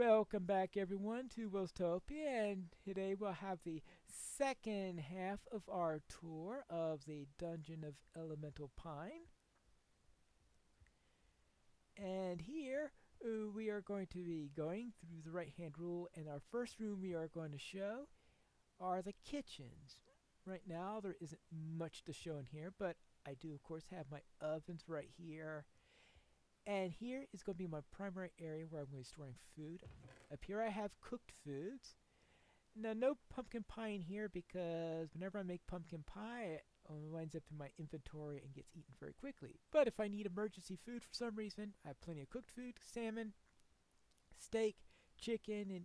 Welcome back everyone to Welstopia, and today we'll have the second half of our tour of the Dungeon of Elemental Pine. And here we are going to be going through the right hand rule, and our first room we are going to show are the kitchens. Right now there isn't much to show in here, but I do of course have my ovens right here. And here is going to be my primary area where I'm going to be storing food. Up here I have cooked foods. Now no pumpkin pie in here because whenever I make pumpkin pie it winds up in my inventory and gets eaten very quickly. But if I need emergency food for some reason, I have plenty of cooked food, salmon, steak, chicken, and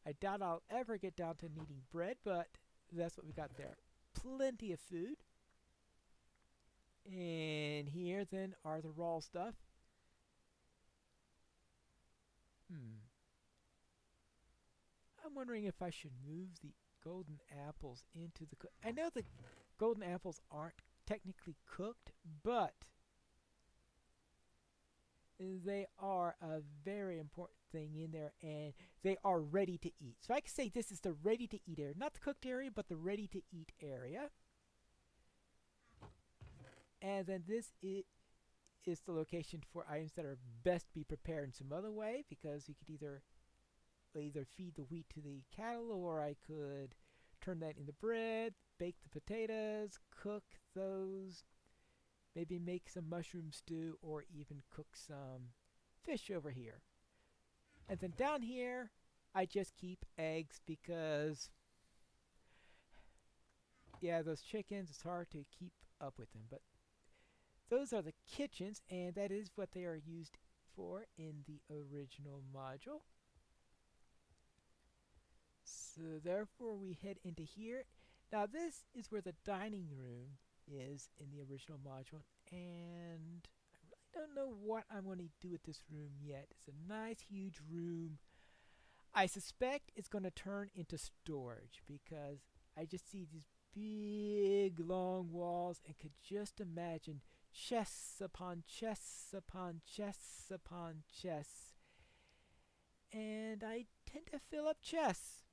I doubt I'll ever get down to needing bread, but that's what we got there. Plenty of food. And here then are the raw stuff. I'm wondering if I should move the golden apples into the I know the golden apples aren't technically cooked, but they are a very important thing in there, and they are ready to eat. So I can say this is the ready to eat area. Not the cooked area, but the ready to eat area. And then this is the location for items that are best to be prepared in some other way, because you could either feed the wheat to the cattle, or I could turn that into bread, bake the potatoes, cook those, maybe make some mushroom stew, or even cook some fish over here. And then down here I just keep eggs because yeah, those chickens, it's hard to keep up with them. But those are the kitchens, and that is what they are used for in the original module. So therefore we head into here. Now this is where the dining room is in the original module, and I really don't know what I'm going to do with this room yet. It's a nice huge room. I suspect it's going to turn into storage because I just see these big long walls and could just imagine chests upon chests upon chests upon chests, and I tend to fill up chests.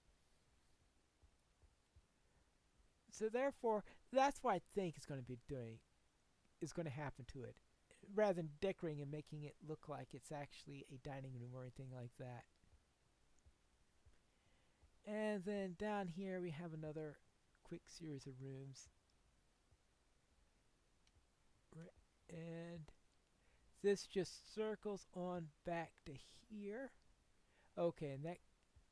So therefore, that's what I think is going to be doing, is going to happen to it, rather than decorating and making it look like it's actually a dining room or anything like that. And then down here we have another quick series of rooms. And this just circles on back to here. Okay, and that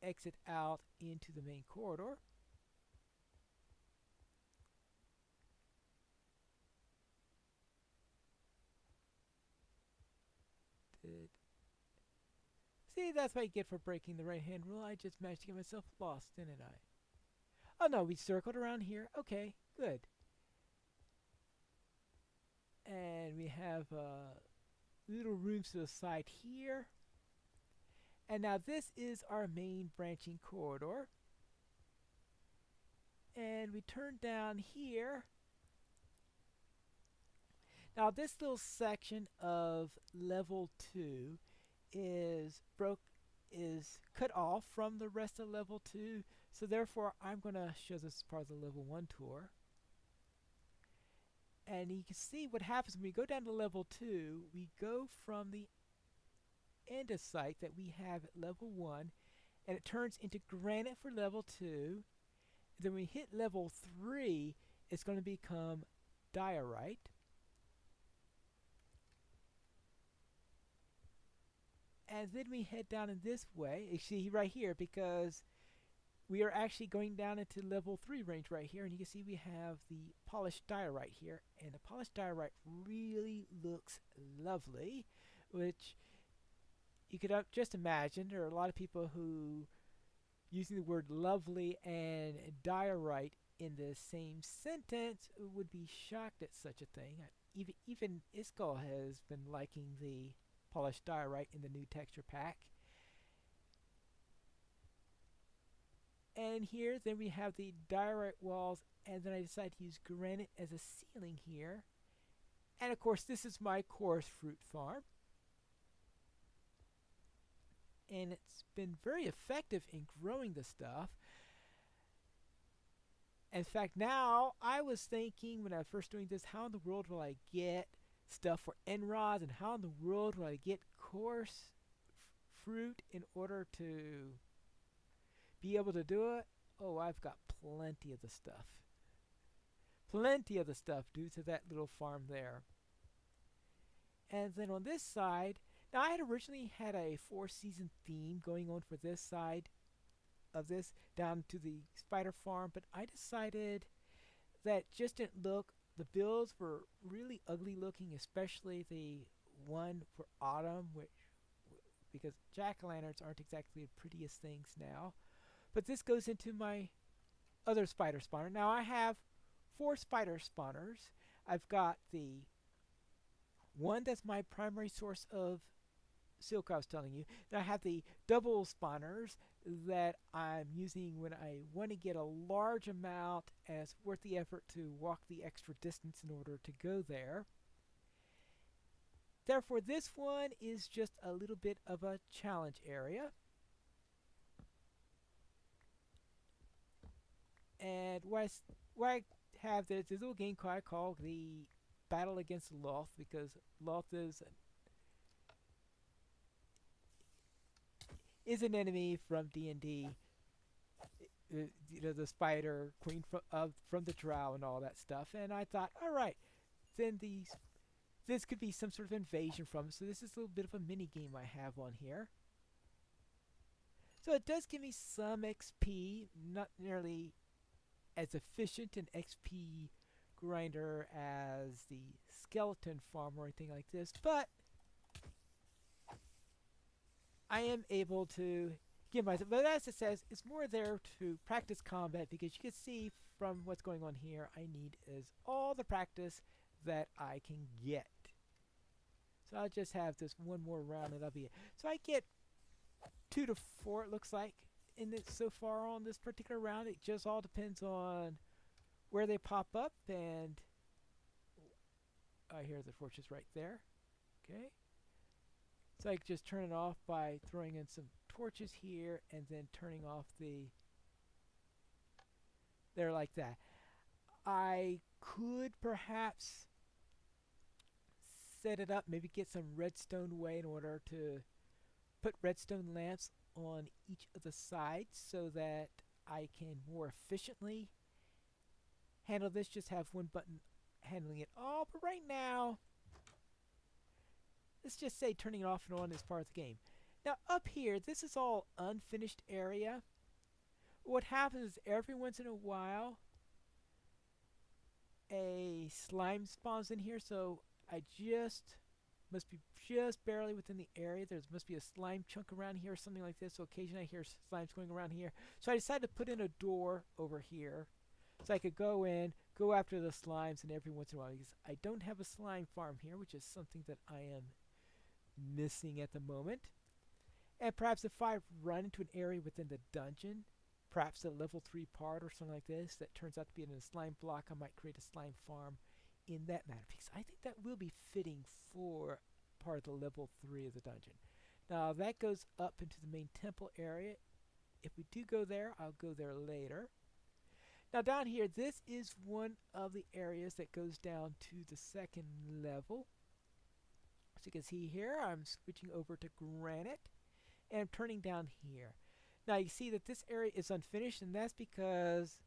exit out into the main corridor. See, that's what I get for breaking the right-hand rule. I just managed to get myself lost, didn't I? Oh no, we circled around here. Okay, good. And we have little rooms to the side here. And now this is our main branching corridor. And we turn down here. Now this little section of level 2 is cut off from the rest of level 2, so therefore I'm going to show this as part of the level 1 tour. And you can see what happens when we go down to level 2. We go from the andesite that we have at level 1, and it turns into granite for level 2. Then when we hit level 3, it's going to become diorite. And then we head down in this way, you see right here, because we are actually going down into level 3 range right here, and you can see we have the polished diorite here, and the polished diorite really looks lovely, which you could just imagine there are a lot of people who using the word lovely and diorite in the same sentence would be shocked at such a thing. Even Iskall has been liking the polished diorite in the new texture pack. And here then we have the diorite walls, and then I decided to use granite as a ceiling here. And of course this is my chorus fruit farm. and it's been very effective in growing the stuff. In fact, now I was thinking when I was first doing this, how in the world will I get stuff for end rods, and how in the world will I get coarse fruit in order to be able to do it? Oh, I've got plenty of the stuff. Plenty of the stuff due to that little farm there. And then on this side, now I had originally had a 4-season theme going on for this side of this down to the spider farm, but I decided that just didn't look. The builds were really ugly looking, especially the one for autumn, because jack-o'-lanterns aren't exactly the prettiest things now. But this goes into my other spider spawner. Now I have 4 spider spawners. I've got the one that's my primary source of silk I was telling you. Then I have the double spawners that I'm using when I want to get a large amount and it's worth the effort to walk the extra distance in order to go there. Therefore, this one is just a little bit of a challenge area. And what I have this little game I call the Battle Against Loth, because Loth is an enemy from D&D. You know, the spider queen from the drow and all that stuff. And I thought, all right, then this could be some sort of invasion from it. So this is a little bit of a mini game I have on here. So it does give me some XP, not nearly as efficient an XP grinder as the skeleton farm or anything like this, but I am able to give myself, but as it says, it's more there to practice combat, because you can see from what's going on here, I need is all the practice that I can get. So I'll just have this one more round and that'll be it. So I get 2 to 4, it looks like, in it so far on this particular round. It just all depends on where they pop up, and I hear the torches right there. Okay, so I can just turn it off by throwing in some torches here and then turning off there like that. I could perhaps set it up, maybe get some redstone way in order to put redstone lamps on each of the sides so that I can more efficiently handle this. Just have one button handling it all, but right now let's just say turning it off and on is part of the game. Now up here, this is all unfinished area. What happens is every once in a while a slime spawns in here, so I must be just barely within the area. There must be a slime chunk around here or something like this, so occasionally I hear slimes going around here. So I decided to put in a door over here so I could go in, go after the slimes, and every once in a while, because I don't have a slime farm here, which is something that I am missing at the moment. And perhaps if I run into an area within the dungeon, perhaps a level 3 part or something like this that turns out to be in a slime block, I might create a slime farm in that manner, because I think that will be fitting for part of the level 3 of the dungeon. Now that goes up into the main temple area. If we do go there, I'll go there later. Now down here, this is one of the areas that goes down to the 2nd level. So you can see here, I'm switching over to granite, and I'm turning down here. Now you see that this area is unfinished, and that's because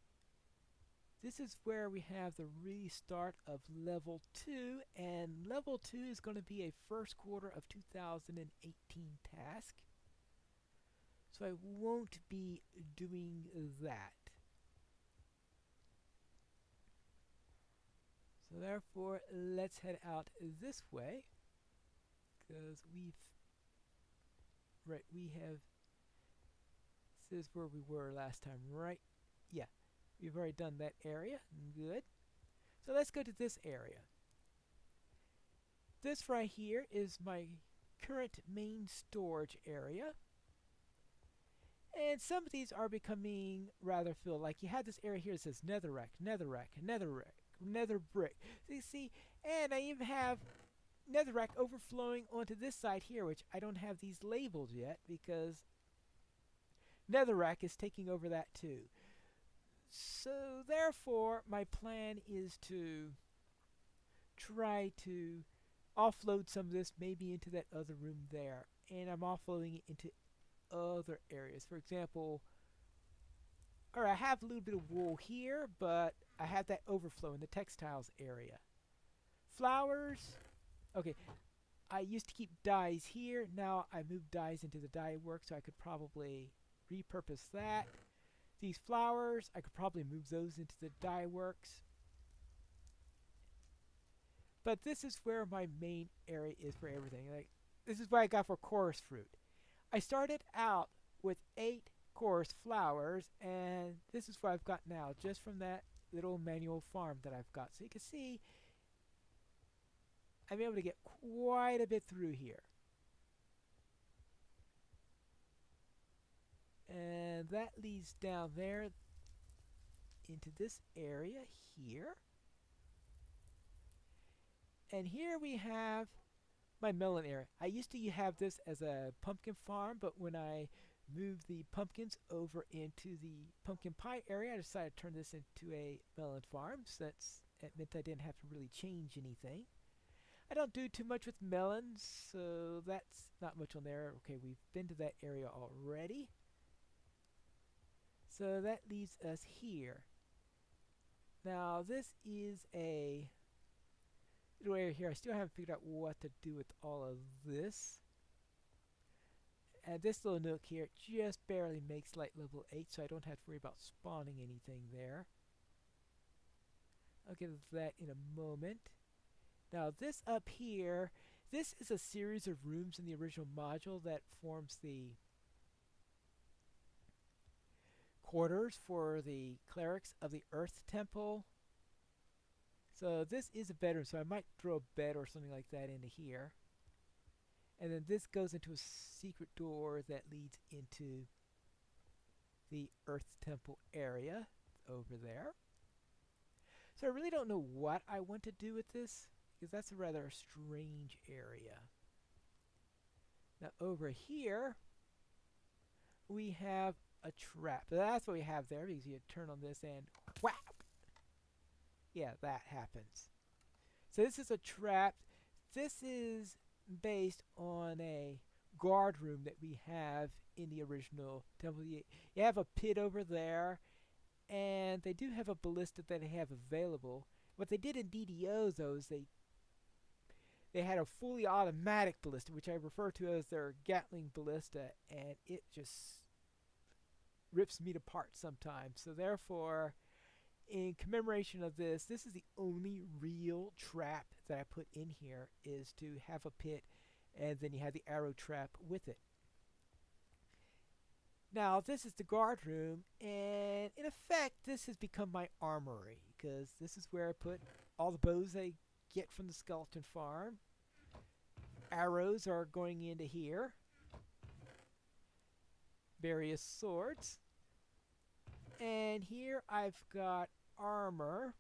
this is where we have the restart of level 2, and level 2 is going to be a first quarter of 2018 task. So I won't be doing that. So therefore, let's head out this way, because we have, this is where we were last time, right? Yeah. We've already done that area. Good. So let's go to this area. This right here is my current main storage area. And some of these are becoming rather filled. Like you have this area here that says netherrack, netherrack, netherrack, nether brick. So you see, and I even have netherrack overflowing onto this side here, which I don't have these labeled yet because netherrack is taking over that too. So therefore, my plan is to try to offload some of this maybe into that other room there. And I'm offloading it into other areas. For example, or I have a little bit of wool here, but I have that overflow in the textiles area. Flowers. Okay, I used to keep dyes here. Now I moved dyes into the dye work, so I could probably repurpose that. These flowers, I could probably move those into the dye works. But this is where my main area is for everything. Like, this is what I got for chorus fruit. I started out with 8 chorus flowers, and this is what I've got now, just from that little manual farm that I've got. So you can see I'm able to get quite a bit through here. And that leads down there into this area here. And here we have my melon area. I used to have this as a pumpkin farm, but when I moved the pumpkins over into the pumpkin pie area, I decided to turn this into a melon farm, since it meant I didn't have to really change anything. I don't do too much with melons, so that's not much on there. Okay, we've been to that area already. So that leaves us here. Now this is a little area here. I still haven't figured out what to do with all of this. And this little nook here just barely makes light level 8, so I don't have to worry about spawning anything there. I'll get to that in a moment. Now this up here, this is a series of rooms in the original module that forms the quarters for the clerics of the Earth Temple. So this is a bedroom, so I might throw a bed or something like that into here. And then this goes into a secret door that leads into the Earth Temple area over there. So I really don't know what I want to do with this, because that's a rather strange area. Now over here, we have a trap. That's what we have there, because you turn on this and whap! Yeah, that happens. So this is a trap. This is based on a guard room that we have in the original temple. You have a pit over there, and they do have a ballista that they have available. What they did in DDO, though, is they had a fully automatic ballista, which I refer to as their Gatling ballista, and it just rips meat apart sometimes. So therefore, in commemoration of this, this is the only real trap that I put in here, is to have a pit, and then you have the arrow trap with it. Now this is the guard room, and in effect this has become my armory, because this is where I put all the bows I get from the skeleton farm. Arrows are going into here. Various swords. And here I've got armor.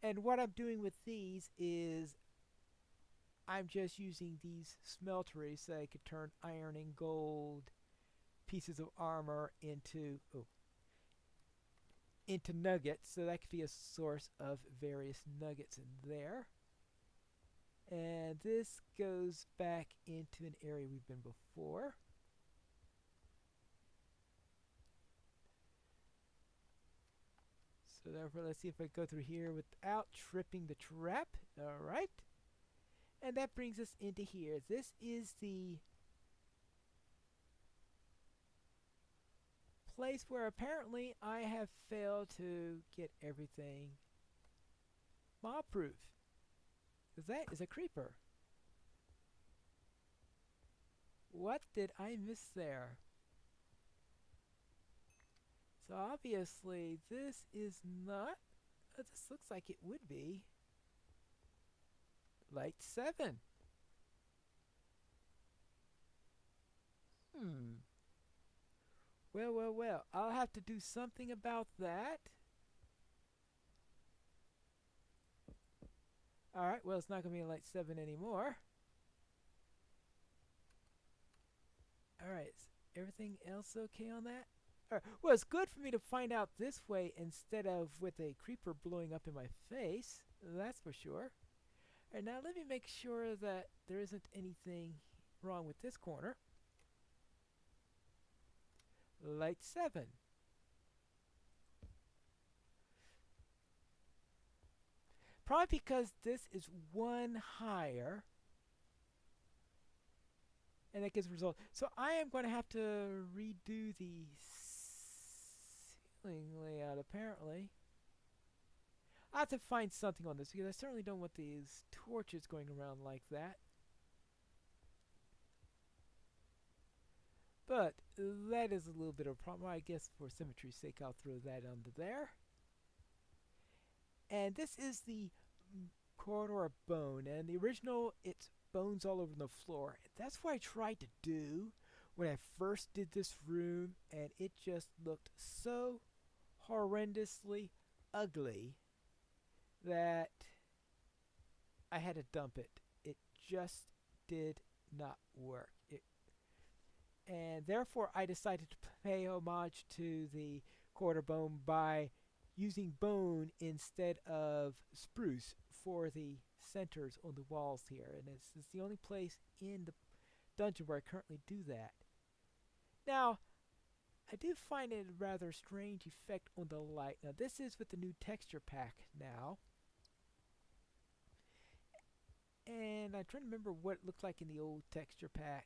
And what I'm doing with these is I'm just using these smelteries so I could turn iron and gold pieces of armor into nuggets. So that could be a source of various nuggets in there. And this goes back into an area we've been before. So therefore, let's see if I go through here without tripping the trap. Alright. And that brings us into here. This is the place where apparently I have failed to get everything mob-proof. Because that is a creeper. What did I miss there? So obviously this is not, this looks like it would be light 7. Well, I'll have to do something about that. Alright, well, it's not going to be a light 7 anymore. Alright, is everything else okay on that? Alright, well, it's good for me to find out this way instead of with a creeper blowing up in my face. That's for sure. Alright, now let me make sure that there isn't anything wrong with this corner. Light 7. Probably because this is one higher. And that gives a result. So I am going to have to redo the ceiling layout, apparently. I have to find something on this because I certainly don't want these torches going around like that. But that is a little bit of a problem. I guess for symmetry's sake I'll throw that under there. And this is the corridor of bone. And the original, it's bones all over the floor. That's what I tried to do when I first did this room, and it just looked so horrendously ugly that I had to dump it. It just did not work. And therefore I decided to pay homage to the quarter bone by using bone instead of spruce for the centers on the walls here. And it's the only place in the dungeon where I currently do that. Now, I do find it a rather strange effect on the light. Now, this is with the new texture pack now. And I'm trying to remember what it looked like in the old texture pack.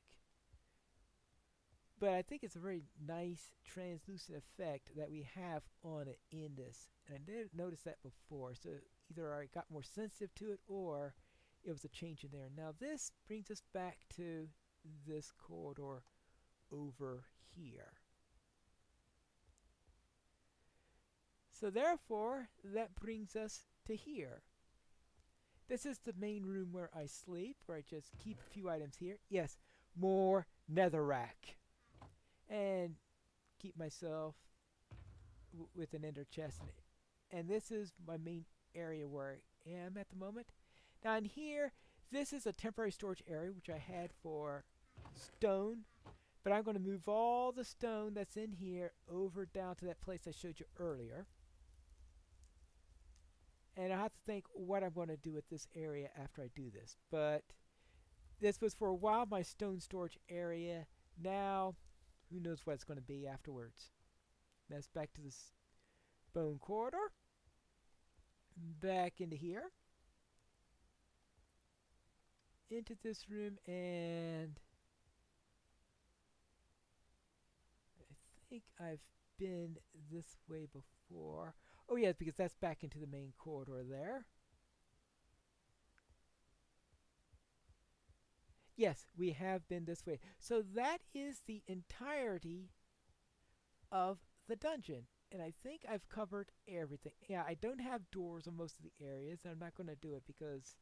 But I think it's a very nice translucent effect that we have on it in this. And I didn't notice that before. So either I got more sensitive to it or it was a change in there. Now this brings us back to this corridor over here. So therefore, that brings us to here. This is the main room where I sleep, where I just keep a few items here. Yes, more netherrack. And keep myself with an ender chest in it. And this is my main area where I am at the moment. Now in here, this is a temporary storage area which I had for stone, but I'm going to move all the stone that's in here over down to that place I showed you earlier. And I have to think what I'm going to do with this area after I do this. But this was for a while my stone storage area. Now who knows what it's going to be afterwards. That's back to this bone corridor. Back into here. Into this room, and I think I've been this way before. Oh yes, because that's back into the main corridor there. Yes, we have been this way. So that is the entirety of the dungeon. And I think I've covered everything. Yeah, I don't have doors on most of the areas. And I'm not going to do it because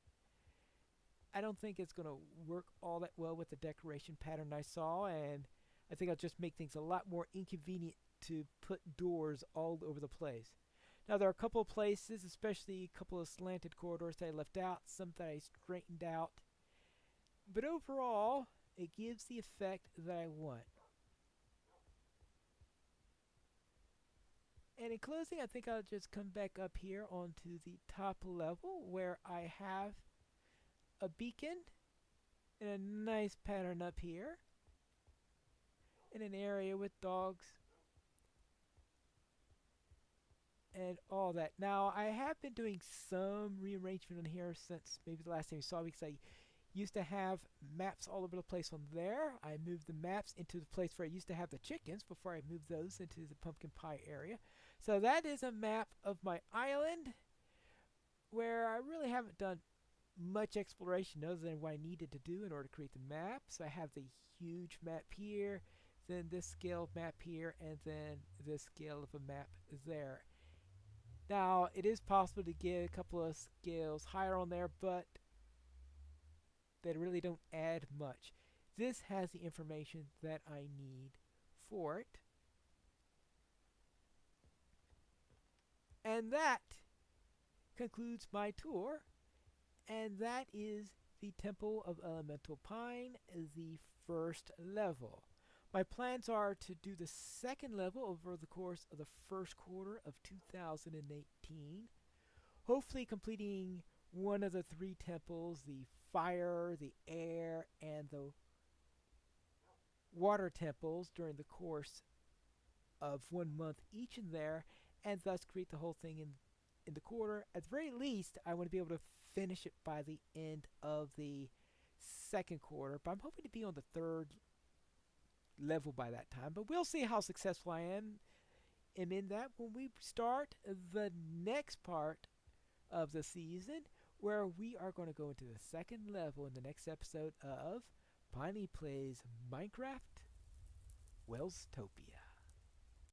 I don't think it's going to work all that well with the decoration pattern I saw. And I think I'll just make things a lot more inconvenient to put doors all over the place. Now there are a couple of places, especially a couple of slanted corridors that I left out. Some that I straightened out. But overall, it gives the effect that I want. And in closing, I think I'll just come back up here onto the top level where I have a beacon and a nice pattern up here in an area with dogs and all that. Now, I have been doing some rearrangement on here since maybe the last time you saw me, because I used to have maps all over the place on there. I moved the maps into the place where I used to have the chickens before I moved those into the pumpkin pie area. So that is a map of my island where I really haven't done much exploration other than what I needed to do in order to create the map. So I have the huge map here, then this scale map here, and then this scale of a map there. Now, it is possible to get a couple of scales higher on there, but they really don't add much. This has the information that I need for it. And that concludes my tour. And that is the Temple of Elemental Pine, the first level. My plans are to do the second level over the course of the first quarter of 2018, hopefully completing one of the three temples, the fire, the air, and the water temples during the course of 1 month each in there, and thus create the whole thing in the quarter. At the very least, I want to be able to finish it by the end of the second quarter, but I'm hoping to be on the third level by that time. But we'll see how successful I am. And in that, when we start the next part of the season, where we are going to go into the second level in the next episode of Piney Plays Minecraft Welstopia.